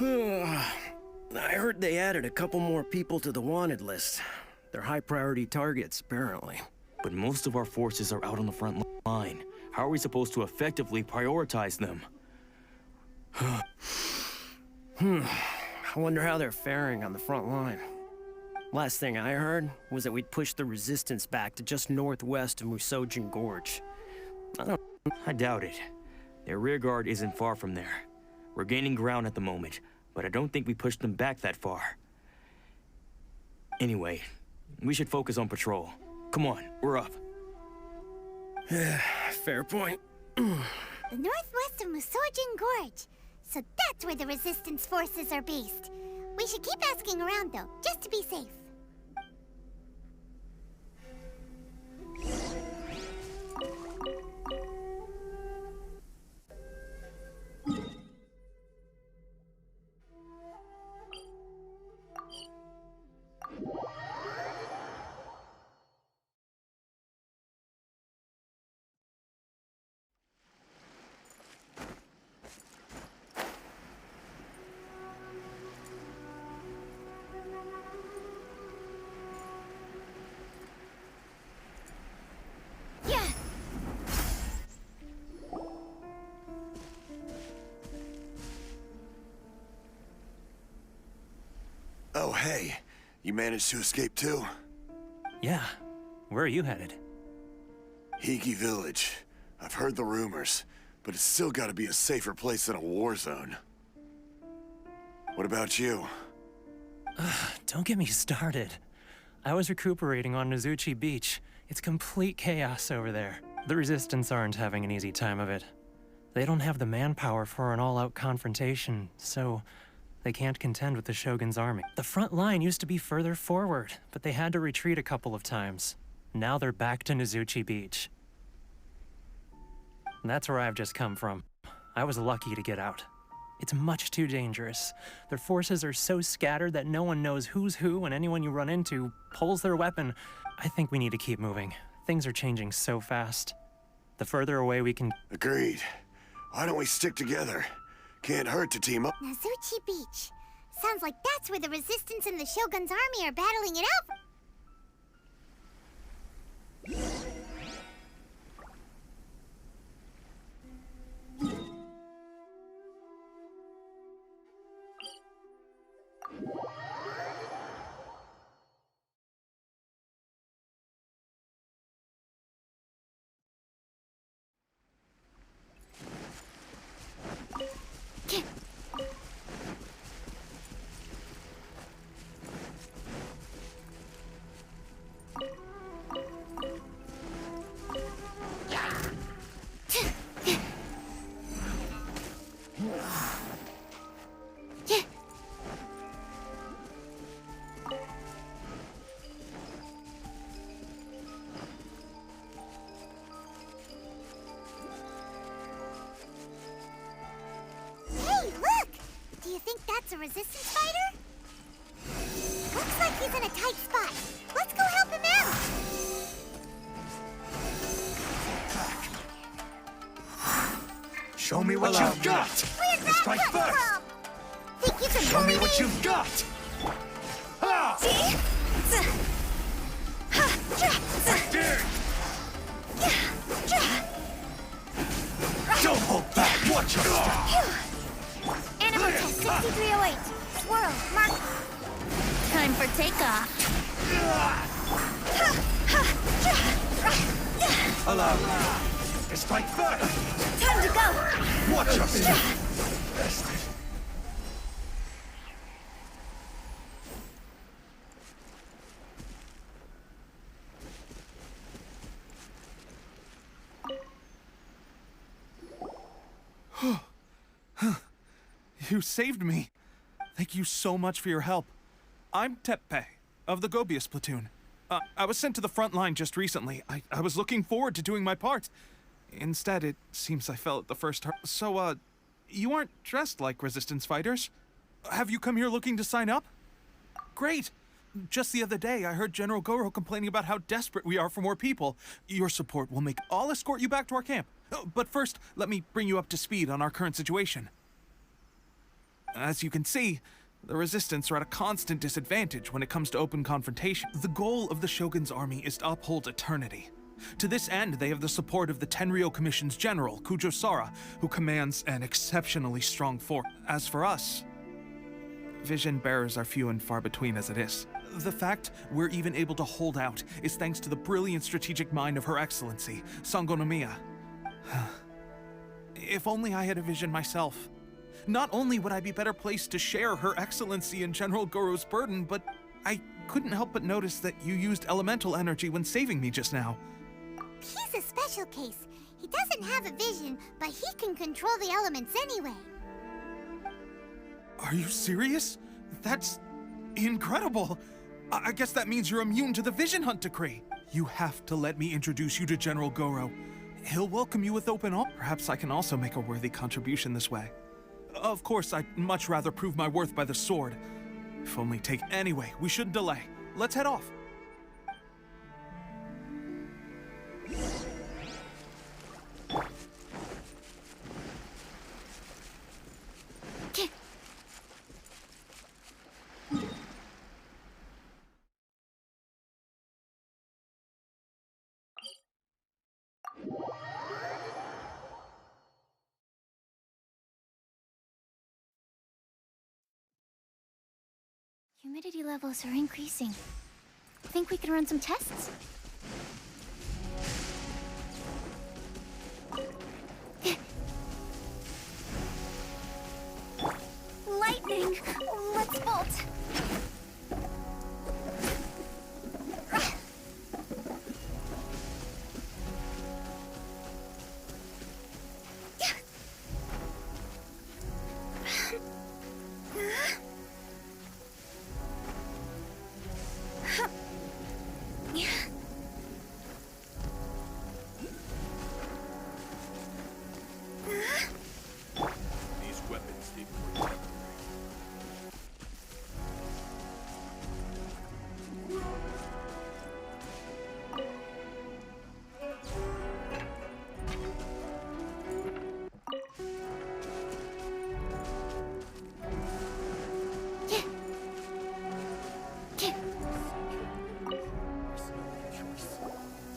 I heard they added a couple more people to the wanted list. They're high-priority targets, apparently. But most of our forces are out on the front line. How are we supposed to effectively prioritize them? I wonder how they're faring on the front line. Last thing I heard was that we'd pushed the resistance back to just northwest of Musojin Gorge. I doubt it. Their rearguard isn't far from there. We're gaining ground at the moment, but I don't think we pushed them back that far. Anyway, we should focus on patrol. Come on, we're up. Fair point. The northwest of Musojin Gorge. So that's where the resistance forces are based. We should keep asking around though, just to be safe. Oh, hey. You managed to escape too? Yeah. Where are you headed? Higi Village. I've heard the rumors, but it's still gotta be a safer place than a war zone. What about you? Don't get me started. I was recuperating on Nizuchi Beach. It's complete chaos over there. The Resistance aren't having an easy time of it. They don't have the manpower for an all-out confrontation, so they can't contend with the Shogun's army. The front line used to be further forward, but they had to retreat a couple of times. Now they're back to Nizuchi Beach. That's where I've just come from. I was lucky to get out. It's much too dangerous. Their forces are so scattered that no one knows who's who, and anyone you run into pulls their weapon. I think we need to keep moving. Things are changing so fast. The further away we can... Agreed. Why don't we stick together? Can't hurt to team up. Nizuchi Beach. Sounds like that's where the Resistance and the Shogun's army are battling it out. A resistance fighter? Looks like he's in a tight spot. Let's go help him out! Show me what you've got! Where'd that strike come first! from? Think you can Show me bully what you've got! Ha! Don't hold back! Watch your take off. Allow me. Strike first. Time to go. Watch yourself. You saved me. Thank you so much for your help. I'm Tepe, of the Gobius platoon. I was sent to the front line just recently. I was looking forward to doing my part. Instead, it seems I fell at the first turn. So, you aren't dressed like resistance fighters? Have you come here looking to sign up? Great. Just the other day, I heard General Goro complaining about how desperate we are for more people. Your support will make all escort you back to our camp. But first, let me bring you up to speed on our current situation. As you can see, the Resistance are at a constant disadvantage when it comes to open confrontation. The goal of the Shogun's army is to uphold eternity. To this end, they have the support of the Tenryou Commission's general, Kujo Sara, who commands an exceptionally strong force. As for us, vision bearers are few and far between as it is. The fact we're even able to hold out is thanks to the brilliant strategic mind of Her Excellency, Sango no Miya. If only I had a vision myself. Not only would I be better placed to share Her Excellency and General Goro's burden, but I couldn't help but notice that you used elemental energy when saving me just now. He's a special case. He doesn't have a vision, but he can control the elements anyway. Are you serious? That's incredible. I guess that means you're immune to the Vision Hunt decree. You have to let me introduce you to General Goro. He'll welcome you with open arms. Perhaps I can also make a worthy contribution this way. Of course, I'd much rather prove my worth by the sword. If only take... Anyway, we shouldn't delay. Let's head off. Humidity levels are increasing. Think we can run some tests? Lightning! Let's bolt!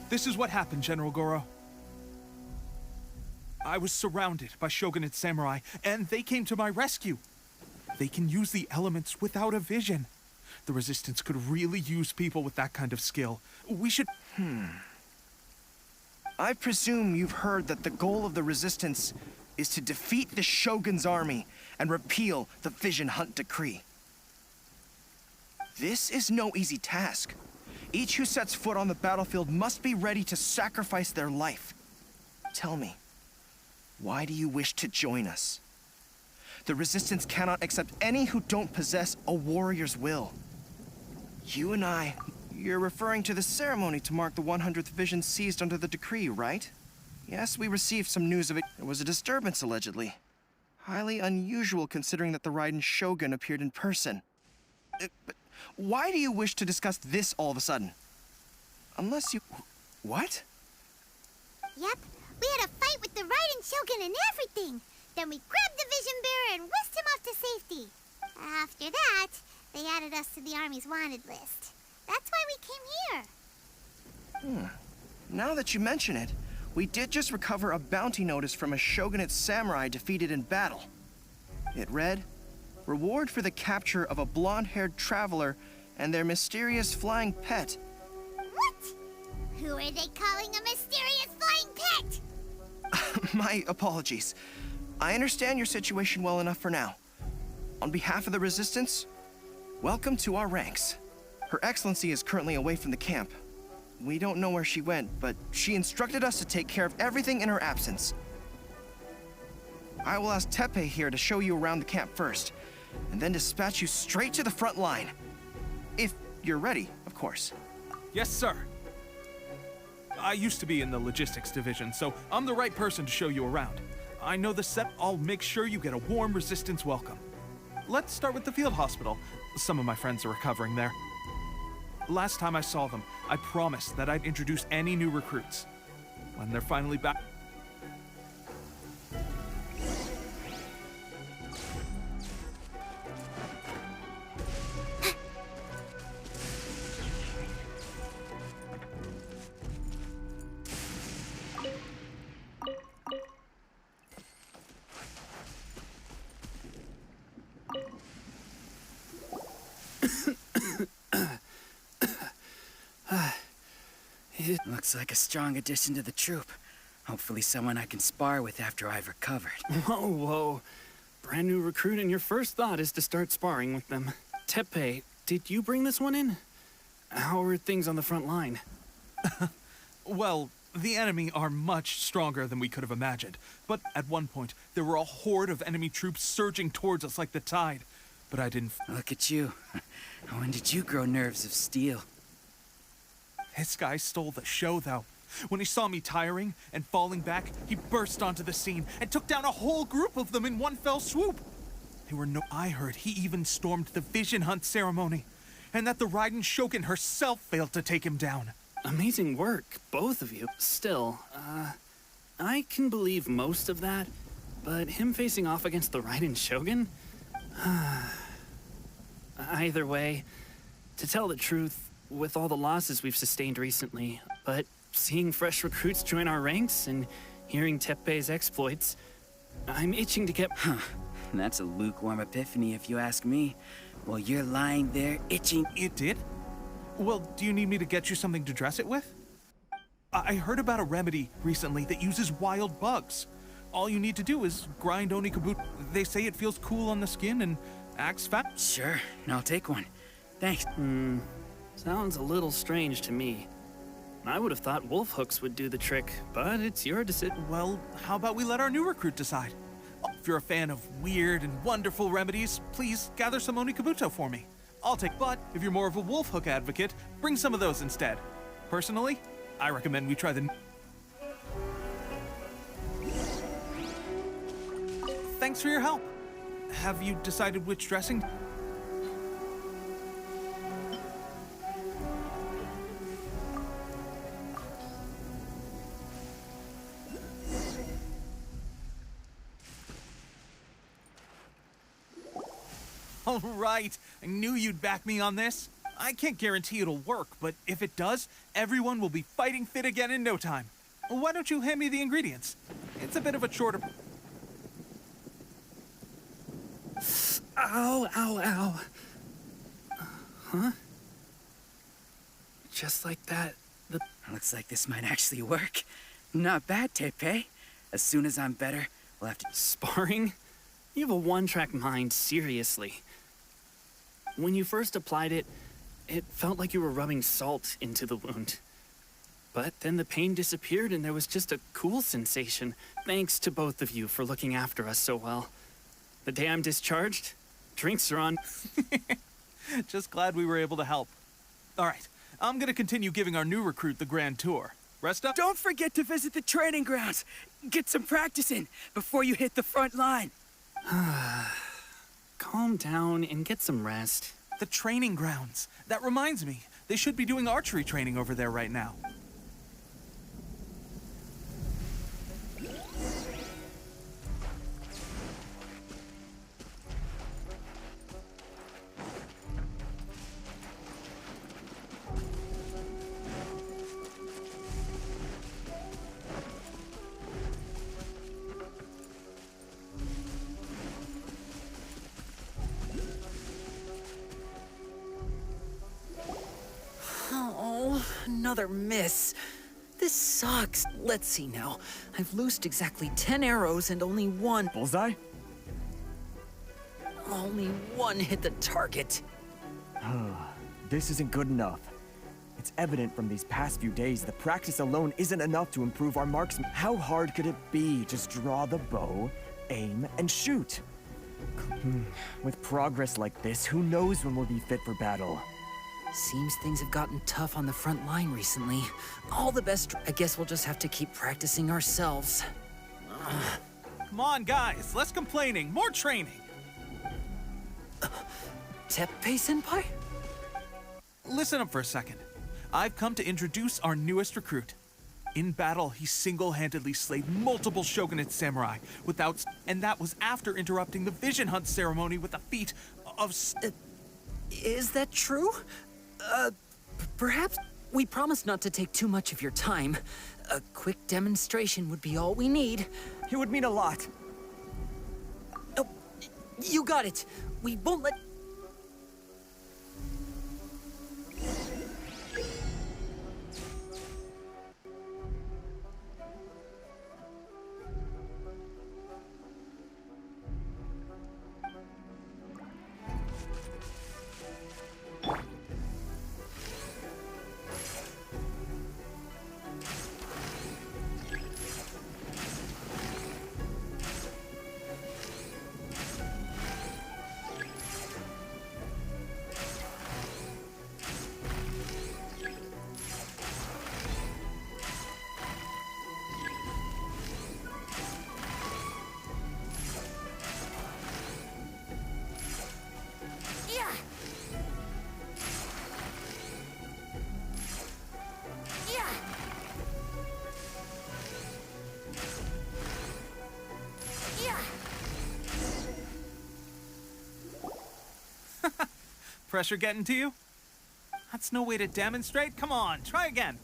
This is what happened, General Goro. I was surrounded by shogunate samurai, and they came to my rescue. They can use the elements without a vision. The Resistance could really use people with that kind of skill. We should... I presume you've heard that the goal of the Resistance is to defeat the Shogun's army and repeal the Vision Hunt decree. This is no easy task. Each who sets foot on the battlefield must be ready to sacrifice their life. Tell me, why do you wish to join us? The Resistance cannot accept any who don't possess a warrior's will. You and I, you're referring to the ceremony to mark the 100th vision seized under the decree, right? Yes, we received some news of it. There was a disturbance, allegedly. Highly unusual considering that the Raiden Shogun appeared in person. But why do you wish to discuss this all of a sudden? Unless you... What? Yep, we had a fight with the Raiden Shogun and everything. Then we grabbed the Vision Bearer and whisked him off to safety. After that, they added us to the Army's wanted list. That's why we came here. Now that you mention it, we did just recover a bounty notice from a shogunate samurai defeated in battle. It read, "Reward for the capture of a blonde-haired traveler and their mysterious flying pet. What? Who are they calling a mysterious flying pet? My apologies. I understand your situation well enough for now. On behalf of the Resistance, welcome to our ranks. Her Excellency is currently away from the camp. We don't know where she went, but she instructed us to take care of everything in her absence. I will ask Tepe here to show you around the camp first, and then dispatch you straight to the front line. If you're ready, of course. Yes, sir. I used to be in the logistics division, so I'm the right person to show you around. I know the set. I'll make sure you get a warm Resistance welcome. Let's start with the field hospital. Some of my friends are recovering there. Last time I saw them, I promised that I'd introduce any new recruits. When they're finally back... It looks like a strong addition to the troop. Hopefully someone I can spar with after I've recovered. Whoa, whoa. Brand new recruit and your first thought is to start sparring with them. Tepe, did you bring this one in? How are things on the front line? Well, the enemy are much stronger than we could have imagined. But at one point, there were a horde of enemy troops surging towards us like the tide. But I didn't... Look at you. When did you grow nerves of steel? This guy stole the show, though. When he saw me tiring and falling back, he burst onto the scene and took down a whole group of them in one fell swoop. I heard he even stormed the vision hunt ceremony, and that the Raiden Shogun herself failed to take him down. Amazing work, both of you. Still, I can believe most of that, but him facing off against the Raiden Shogun? Either way, to tell the truth, with all the losses we've sustained recently, but seeing fresh recruits join our ranks and hearing Tepe's exploits, I'm itching to get... That's a lukewarm epiphany if you ask me. While you're lying there itching... It did? Well, do you need me to get you something to dress it with? I heard about a remedy recently that uses wild bugs. All you need to do is grind Onikabuto. They say it feels cool on the skin and acts fat. Sure, I'll take one. Thanks. Sounds a little strange to me. I would have thought wolf hooks would do the trick, but it's your decision. Well, how about we let our new recruit decide? If you're a fan of weird and wonderful remedies, please gather some Onikabuto for me. I'll take, but if you're more of a wolf hook advocate, bring some of those instead. Personally, I recommend we try the... Thanks for your help. Have you decided which dressing? All right, I knew you'd back me on this. I can't guarantee it'll work, but if it does, everyone will be fighting fit again in no time. Why don't you hand me the ingredients? It's a bit of a shorter... Ow, ow, ow. Huh? Just like that, the... Looks like this might actually work. Not bad, Tepe. As soon as I'm better, we'll have to... Sparring? You have a one-track mind, seriously. When you first applied it, it felt like you were rubbing salt into the wound. But then the pain disappeared and there was just a cool sensation. Thanks to both of you for looking after us so well. The day I'm discharged, drinks are on. Just glad we were able to help. All right, I'm gonna continue giving our new recruit the grand tour. Rest up. Don't forget to visit the training grounds. Get some practice in before you hit the front line. Calm down and get some rest. The training grounds. That reminds me, they should be doing archery training over there right now. Another miss. This sucks. Let's see now. I've loosed exactly 10 arrows and only one Bullseye? hit the target. This isn't good enough. It's evident from these past few days that practice alone isn't enough to improve our marksman. How hard could it be? Just draw the bow, aim, and shoot. With progress like this, who knows when we'll be fit for battle? Seems things have gotten tough on the front line recently. All the best. I guess we'll just have to keep practicing ourselves. Come on, guys, less complaining, more training. Teppei-senpai? Listen up for a second. I've come to introduce our newest recruit. In battle, he single-handedly slayed multiple shogunate samurai without... And that was after interrupting the vision hunt ceremony with a feat of... Is that true? Perhaps we promise not to take too much of your time. A quick demonstration would be all we need. It would mean a lot. Oh, you got it. We won't let... Pressure getting to you? That's no way to demonstrate. Come on, try again.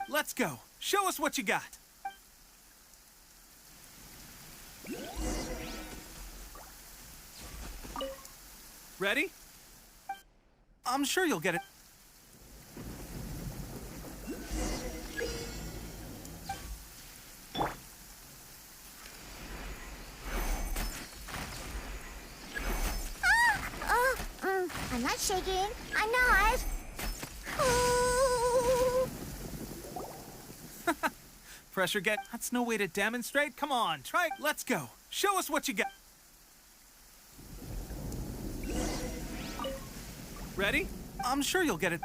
Let's go. Show us what you got. Ready? I'm sure you'll get it. I'm not shaking. I'm not. Ooh. Pressure get... That's no way to demonstrate. Come on, try... Let's go. Show us what you got. Ready? I'm sure you'll get it.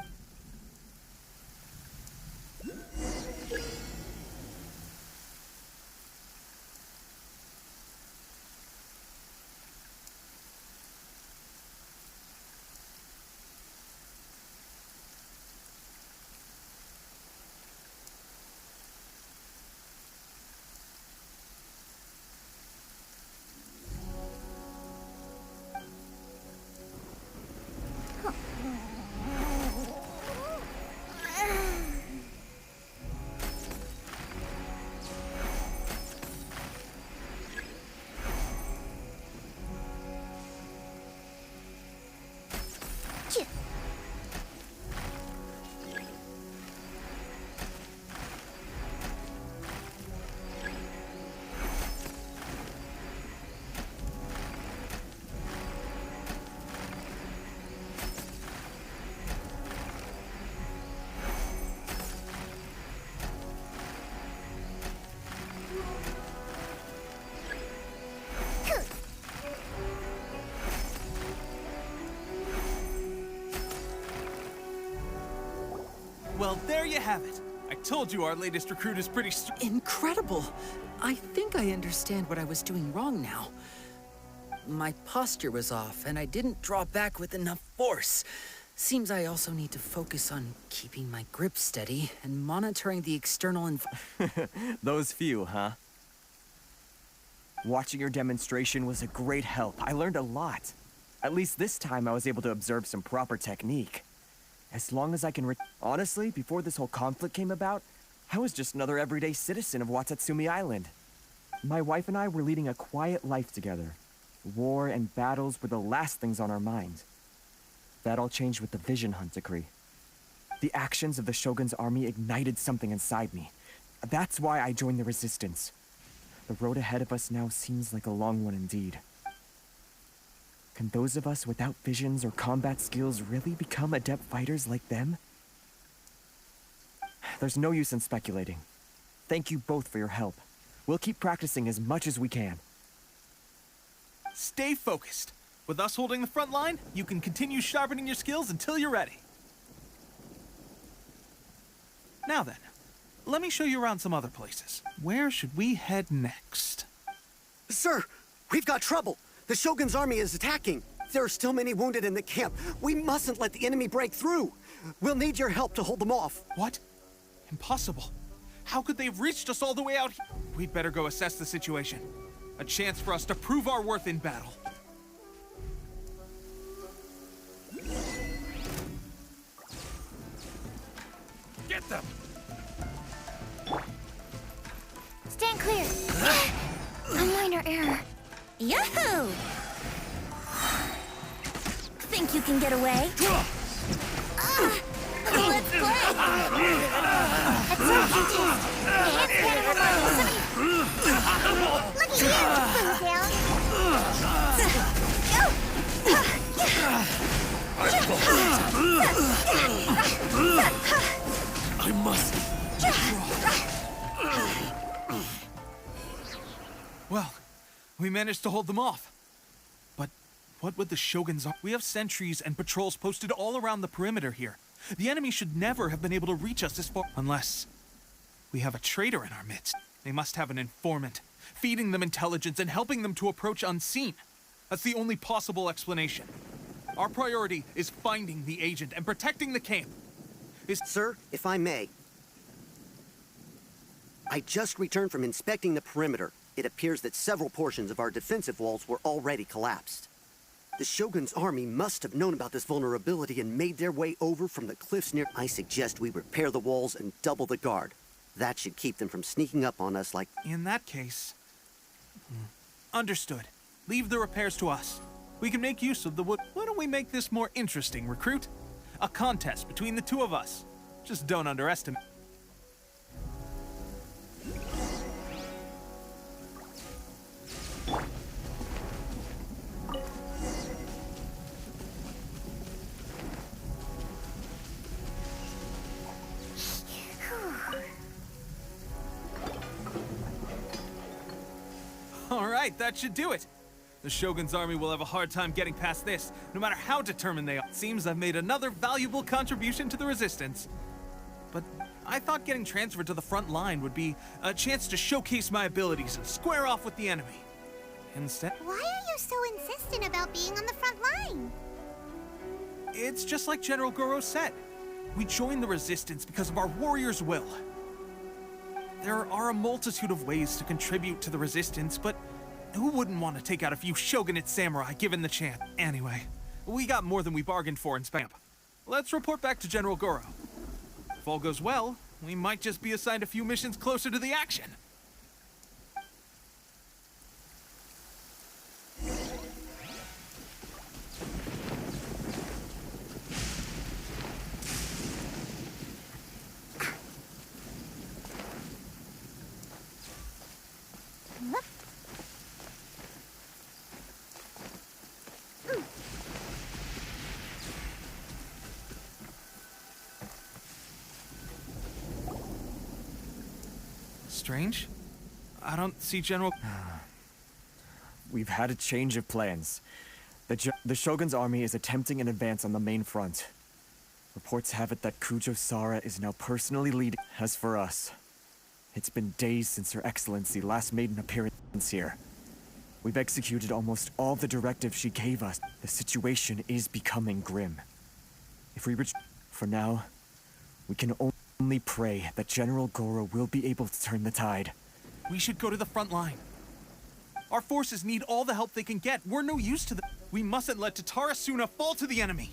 Well, there you have it. I told you our latest recruit is pretty Incredible! I think I understand what I was doing wrong now. My posture was off, and I didn't draw back with enough force. Seems I also need to focus on keeping my grip steady and monitoring the external Those few, huh? Watching your demonstration was a great help. I learned a lot. At least this time I was able to observe some proper technique. As long as I can Honestly, before this whole conflict came about, I was just another everyday citizen of Watatsumi Island. My wife and I were leading a quiet life together. War and battles were the last things on our mind. That all changed with the Vision Hunt decree. The actions of the Shogun's army ignited something inside me. That's why I joined the resistance. The road ahead of us now seems like a long one indeed. Can those of us without visions or combat skills really become adept fighters like them? There's no use in speculating. Thank you both for your help. We'll keep practicing as much as we can. Stay focused. With us holding the front line, you can continue sharpening your skills until you're ready. Now then, let me show you around some other places. Where should we head next? Sir, we've got trouble. The Shogun's army is attacking. There are still many wounded in the camp. We mustn't let the enemy break through. We'll need your help to hold them off. What? Impossible. How could they have reached us all the way out here? We'd better go assess the situation. A chance for us to prove our worth in battle. Get them! Stand clear. A minor error. Yahoo! Think you can get away? Let's play! At some contest, can't stand a remote. Look at you, little down. I must. Well, we managed to hold them off. But what would the Shogun's... We have sentries and patrols posted all around the perimeter here. The enemy should never have been able to reach us this far. Unless we have a traitor in our midst. They must have an informant, feeding them intelligence and helping them to approach unseen. That's the only possible explanation. Our priority is finding the agent and protecting the camp. Sir, if I may. I just returned from inspecting the perimeter. It appears that several portions of our defensive walls were already collapsed. The Shogun's army must have known about this vulnerability and made their way over from the cliffs near... I suggest we repair the walls and double the guard. That should keep them from sneaking up on us like... In that case... Understood. Leave the repairs to us. We can make use of the wood. Why don't we make this more interesting, recruit? A contest between the two of us. Just don't underestimate. All right, that should do it. The Shogun's army will have a hard time getting past this, no matter how determined they are. Seems I've made another valuable contribution to the resistance. But I thought getting transferred to the front line would be a chance to showcase my abilities and square off with the enemy. Instead... Why are you so insistent about being on the front line? It's just like General Goro said. We joined the resistance because of our warrior's will. There are a multitude of ways to contribute to the resistance, but who wouldn't want to take out a few shogunate samurai given the chance? Anyway, we got more than we bargained for in Spamp. Let's report back to General Goro. If all goes well, we might just be assigned a few missions closer to the action. Strange. I don't see General... We've had a change of plans. The Shogun's army is attempting an advance on the main front. Reports have it that Kujo Sara is now personally leading. As for us, it's been days since Her Excellency last made an appearance here. We've executed almost all the directives she gave us. The situation is becoming grim. If we reach... For now, we can only pray that General Goro will be able to turn the tide. We should go to the front line. Our forces need all the help they can get. We're no use to them. We mustn't let Tatara Suna fall to the enemy.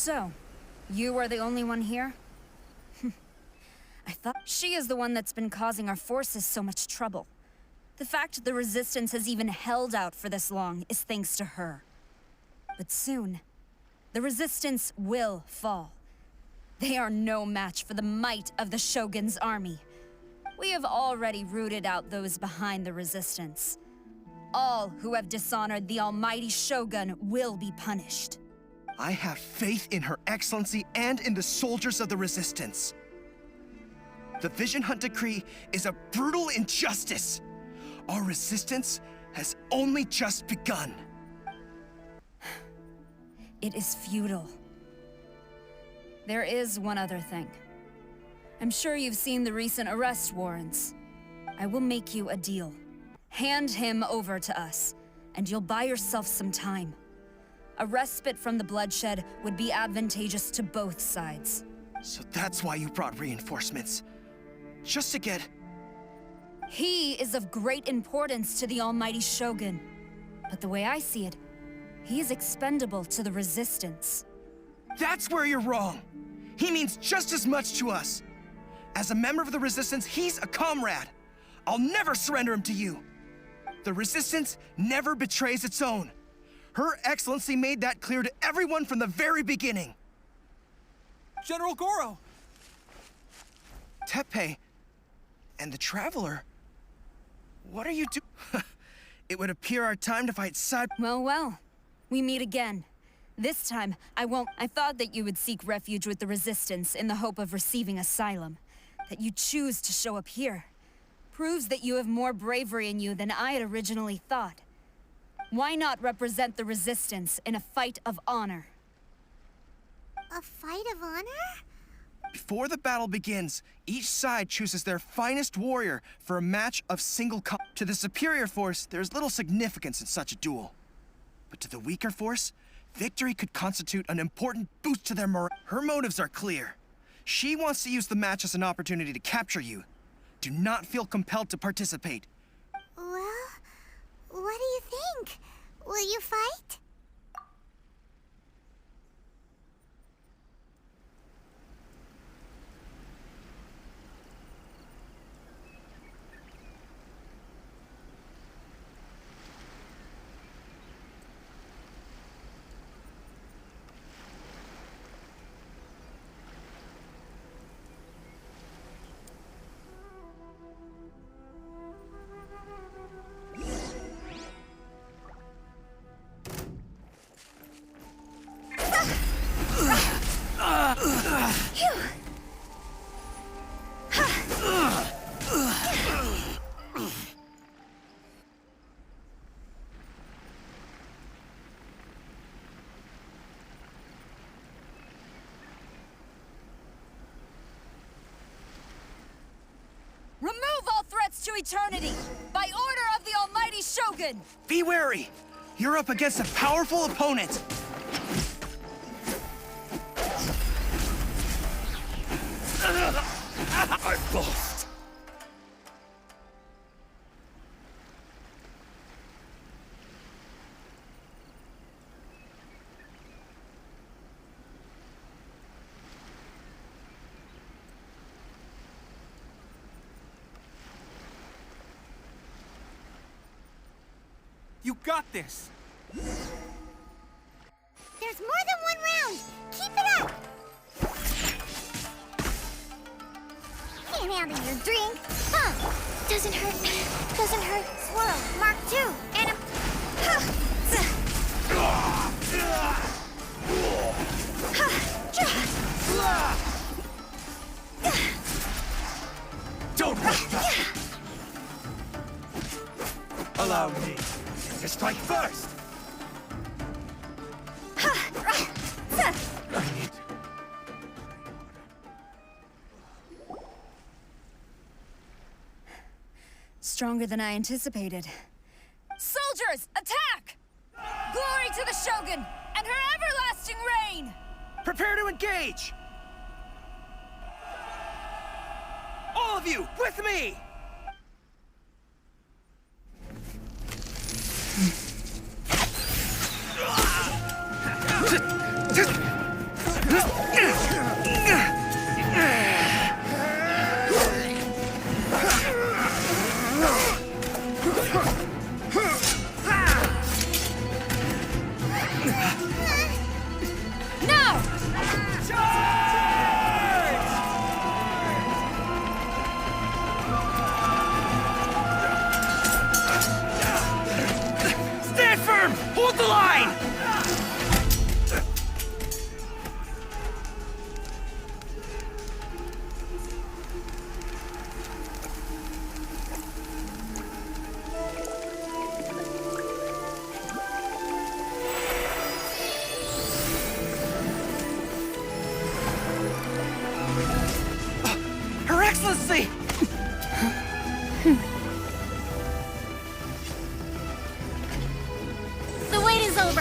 So, you are the only one here? I thought she is the one that's been causing our forces so much trouble. The fact the Resistance has even held out for this long is thanks to her. But soon, the Resistance will fall. They are no match for the might of the Shogun's army. We have already rooted out those behind the Resistance. All who have dishonored the almighty Shogun will be punished. I have faith in Her Excellency and in the soldiers of the Resistance. The Vision Hunt Decree is a brutal injustice. Our resistance has only just begun. It is futile. There is one other thing. I'm sure you've seen the recent arrest warrants. I will make you a deal. Hand him over to us, and you'll buy yourself some time. A respite from the bloodshed would be advantageous to both sides. So that's why you brought reinforcements. Just to get... He is of great importance to the almighty Shogun. But the way I see it, he is expendable to the Resistance. That's where you're wrong. He means just as much to us. As a member of the Resistance, he's a comrade. I'll never surrender him to you. The Resistance never betrays its own. Her Excellency made that clear to everyone from the very beginning. General Goro! Teppei and the Traveler. What are you doing? It would appear our time to fight side... Well. We meet again. This time, I won't... I thought that you would seek refuge with the Resistance in the hope of receiving asylum. That you choose to show up here proves that you have more bravery in you than I had originally thought. Why not represent the Resistance in a fight of honor? A fight of honor? Before the battle begins, each side chooses their finest warrior for a match of single combat. To the superior force, there's little significance in such a duel. But to the weaker force, victory could constitute an important boost to their morale. Her motives are clear. She wants to use the match as an opportunity to capture you. Do not feel compelled to participate. Well, what do you think? Will you fight? Remove all threats to eternity, by order of the almighty Shogun! Be wary! You're up against a powerful opponent! I've lost. You got this! There's more than one round! Keep it up! Can't handle your drink. Huh. Doesn't hurt. Doesn't hurt. Swirl. Mark 2. And Don't hurt us. Allow me to strike first. I need to. Stronger than I anticipated. Soldiers, attack! Glory to the Shogun and her everlasting reign! Prepare to engage! All of you, with me!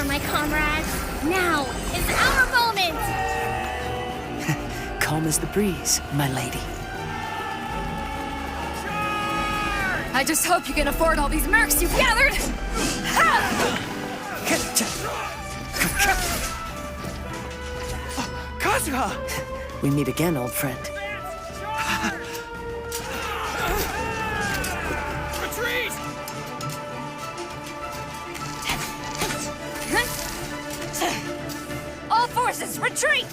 my comrades. Now is our moment! Calm as the breeze, my lady. I just hope you can afford all these mercs you've gathered! Kazuha! We meet again, old friend. Retreat! All forces, retreat!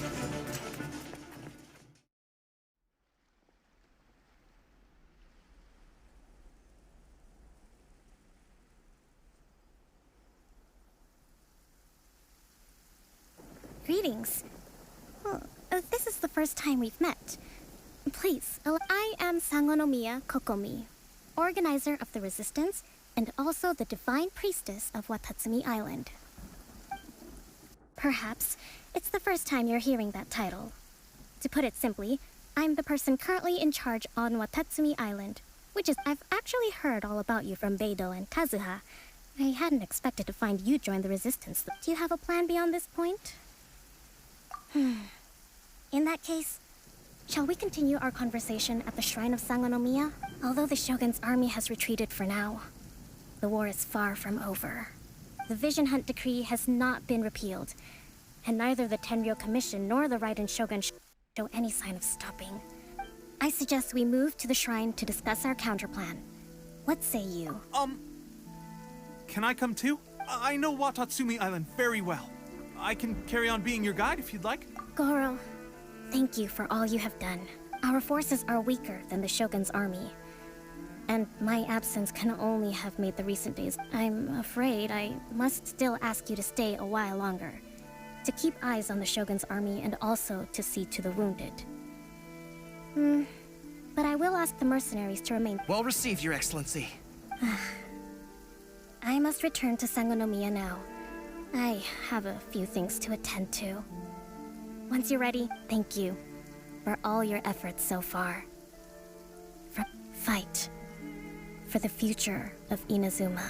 Greetings. Oh, this is the first time we've met. Please, I am Sangonomiya Kokomi, organizer of the Resistance and also the Divine Priestess of Watatsumi Island. Perhaps it's the first time you're hearing that title. To put it simply, I'm the person currently in charge on Watatsumi Island, which is I've actually heard all about you from Beidou and Kazuha. I hadn't expected to find you join the Resistance. Do you have a plan beyond this point? In that case, shall we continue our conversation at the Shrine of Sangonomiya? Although the Shogun's army has retreated for now, the war is far from over. The Vision Hunt Decree has not been repealed, and neither the Tenryo Commission nor the Raiden Shogun show any sign of stopping. I suggest we move to the shrine to discuss our counterplan. What say you? Can I come too? I know Watatsumi Island very well. I can carry on being your guide if you'd like. Goro, thank you for all you have done. Our forces are weaker than the Shogun's army, and my absence can only have made the recent days. I'm afraid I must still ask you to stay a while longer, to keep eyes on the Shogun's army and also to see to the wounded. But I will ask the mercenaries to remain. Well received, Your Excellency. I must return to Sangonomiya now. I have a few things to attend to. Once you're ready, thank you for all your efforts so far. Fight for the future of Inazuma.